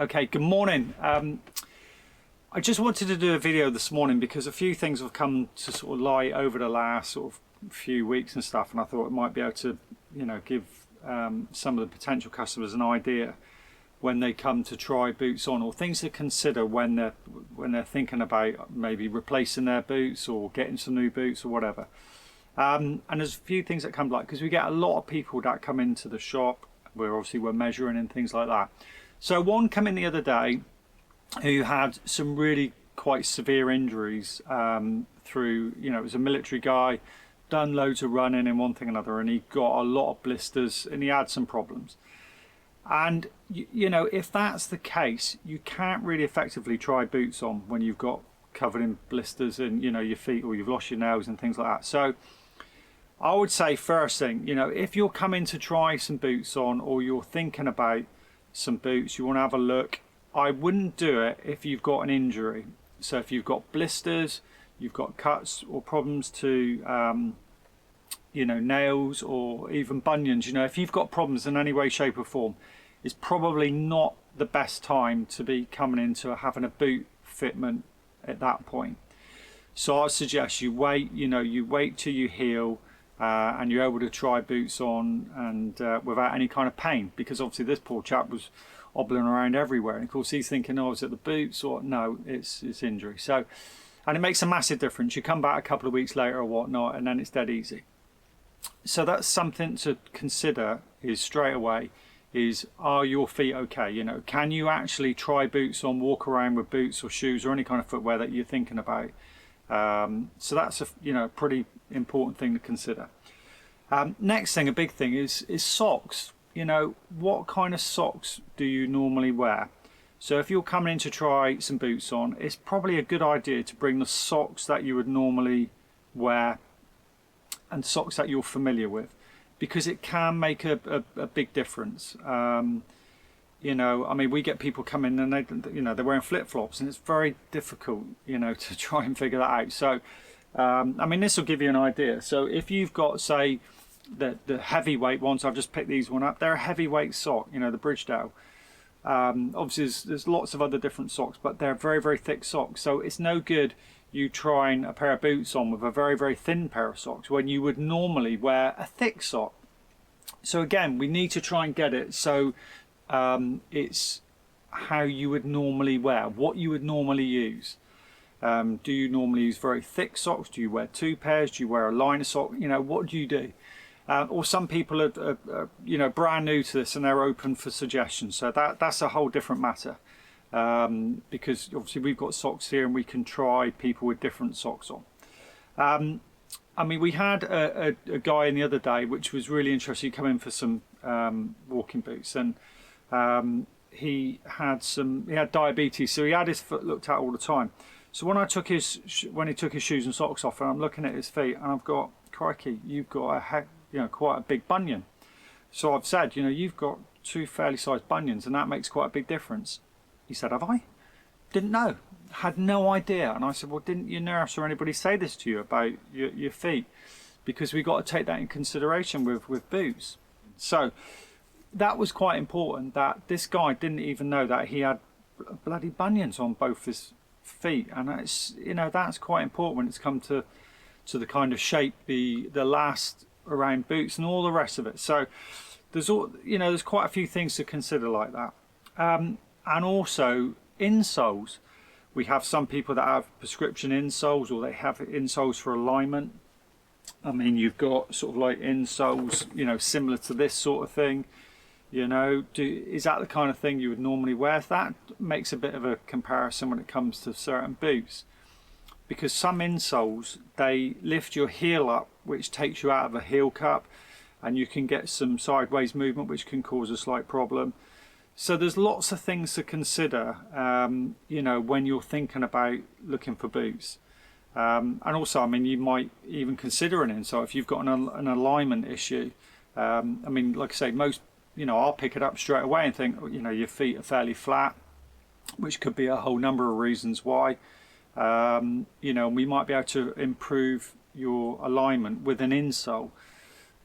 Okay, good morning. I just wanted to do a video this morning because a few things have come to sort of light over the last sort of few weeks and stuff, and I thought it might be able to, give some of the potential customers an idea when they come to try boots on, or things to consider when they're thinking about maybe replacing their boots or getting some new boots or whatever. And there's a few things that come to light because we get a lot of people that come into the shop where obviously we're measuring and things like that. So one come in the other day who had some really quite severe injuries through, it was a military guy, done loads of running and one thing and another, and he got a lot of blisters and he had some problems. And if that's the case, you can't really effectively try boots on when you've got covered in blisters in your feet, or you've lost your nails and things like that. So I would say first thing, if you're coming to try some boots on, or you're thinking about some boots, you want to have a look, I wouldn't do it if you've got an injury. So if you've got blisters, you've got cuts or problems to nails, or even bunions, if you've got problems in any way, shape or form, it's probably not the best time to be coming into having a boot fitment at that point. So I suggest you wait, you wait till you heal and you're able to try boots on and without any kind of pain, because obviously this poor chap was hobbling around everywhere, and of course he's thinking, oh, is it the boots? Or no, it's injury. So, and it makes a massive difference. You come back a couple of weeks later or whatnot, and then it's dead easy. So that's something to consider, is straight away, is are your feet okay? Can you actually try boots on, walk around with boots or shoes or any kind of footwear that you're thinking about? So that's a pretty important thing to consider. Next thing, a big thing is socks. What kind of socks do you normally wear? So if you're coming in to try some boots on, it's probably a good idea to bring the socks that you would normally wear and socks that you're familiar with, because it can make a big difference. We get people come in and they're wearing flip-flops, and it's very difficult, to try and figure that out. So, this will give you an idea. So if you've got, say, the heavyweight ones, I've just picked these one up, they're a heavyweight sock, the Bridgedale. Obviously there's lots of other different socks, but they're very, very thick socks. So it's no good you trying a pair of boots on with a very, very thin pair of socks when you would normally wear a thick sock. So again, we need to try and get it so it's how you would normally wear, what you would normally use. Do you normally use very thick socks? Do you wear two pairs? Do you wear a liner sock? What do you do? Or some people are brand new to this and they're open for suggestions. So that's a whole different matter. Because obviously we've got socks here and we can try people with different socks on. We had a guy in the other day, which was really interesting. He came in for some walking boots, and he had diabetes, so he had his foot looked at all the time. So when he took his shoes and socks off, and I'm looking at his feet, and I've got, crikey, you've got quite a big bunion. So I've said, you've got two fairly sized bunions, and that makes quite a big difference. He said, have I? Didn't know, had no idea. And I said, well, didn't your nurse or anybody say this to you about your feet? Because we've got to take that in consideration with boots. So that was quite important, that this guy didn't even know that he had bloody bunions on both his feet. And that's quite important when it's come to the kind of shape, the last around boots and all the rest of it. So there's quite a few things to consider like that. And also insoles. We have some people that have prescription insoles, or they have insoles for alignment. You've got sort of like insoles, similar to this sort of thing. Is that the kind of thing you would normally wear? That makes a bit of a comparison when it comes to certain boots, because some insoles, they lift your heel up, which takes you out of a heel cup, and you can get some sideways movement, which can cause a slight problem. So there's lots of things to consider, when you're thinking about looking for boots. And also, you might even consider an insole if you've got an alignment issue. Like I say, most, I'll pick it up straight away and think, your feet are fairly flat, which could be a whole number of reasons why. We might be able to improve your alignment with an insole.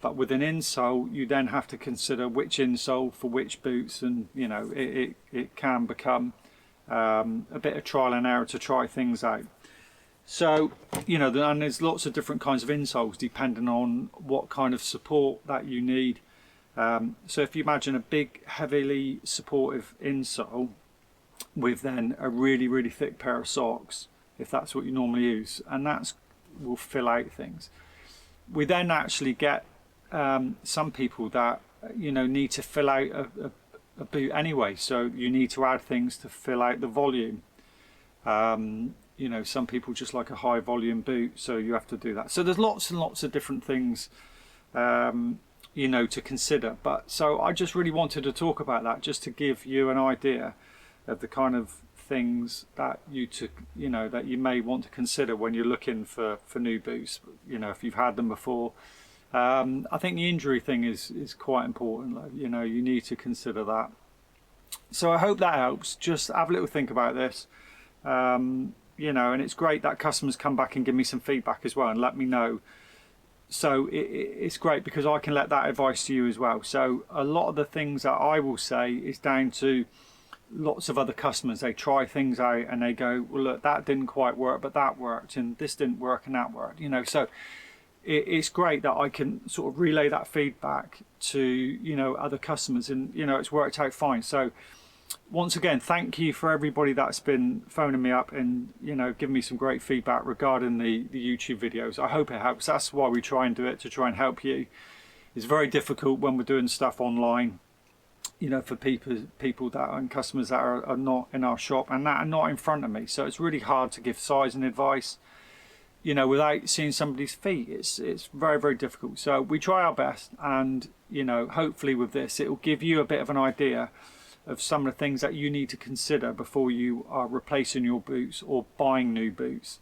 But with an insole, you then have to consider which insole for which boots, and you know, it can become a bit of trial and error to try things out. So, you know, and there's lots of different kinds of insoles depending on what kind of support that you need. So if you imagine a big, heavily supportive insole with then a really, really thick pair of socks, if that's what you normally use, and that will fill out things. We then actually get some people that, you know, need to fill out a boot anyway, so you need to add things to fill out the volume. You know, some people just like a high volume boot, so you have to do that. So there's lots and lots of different things, you know, to consider. But so I just really wanted to talk about that, just to give you an idea of the kind of things that you know, that you may want to consider when you're looking for new boots. You know, if you've had them before. I think the injury thing is quite important. You know, you need to consider that. So I hope that helps. Just have a little think about this. You know, and it's great that customers come back and give me some feedback as well and let me know. So it's great because I can let that advice to you as well. So a lot of the things that I will say is down to lots of other customers. They try things out and they go, well, look, that didn't quite work, but that worked, and this didn't work and that worked, you know. So it's great that I can sort of relay that feedback to, you know, other customers, and you know, it's worked out fine. So once again, thank you for everybody that's been phoning me up and, you know, giving me some great feedback regarding the YouTube videos. I hope it helps. That's why we try and do it, to try and help you. It's very difficult when we're doing stuff online, you know, for people that and customers that are not in our shop and that are not in front of me. So it's really hard to give sizing advice, you know, without seeing somebody's feet. It's very, very difficult. So we try our best, and you know, hopefully with this it will give you a bit of an idea of some of the things that you need to consider before you are replacing your boots or buying new boots.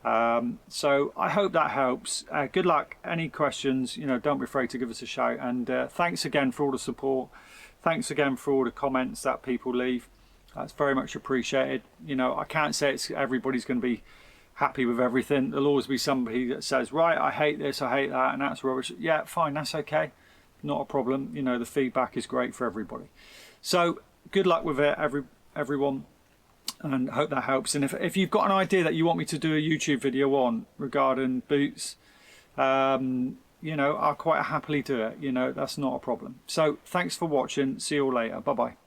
So I hope that helps. Good luck. Any questions, you know, don't be afraid to give us a shout. And thanks again for all the support. Thanks again for all the comments that people leave. That's very much appreciated. You know, I can't say everybody's going to be happy with everything. There'll always be somebody that says, right, I hate this, I hate that, and that's rubbish. Yeah, fine, that's okay. Not a problem. You know, the feedback is great for everybody. So good luck with it, everyone, and hope that helps. And if you've got an idea that you want me to do a YouTube video on regarding boots, you know, I'll quite happily do it. You know, that's not a problem. So thanks for watching. See you all later. Bye bye.